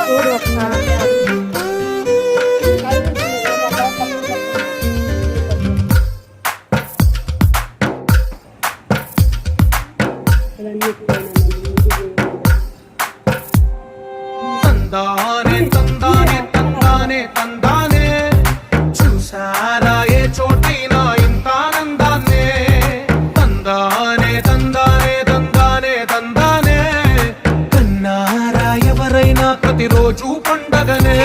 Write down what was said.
చూడు ఒకసారి. తందానే తందానే తందానే తందానే చూసారా ఏ చోటైనా ఇంత ఆనందాన్నే తందానే తందానే తందానే తందానే కన్నారా ఎవరైనా ప్రతిరోజు పండగనే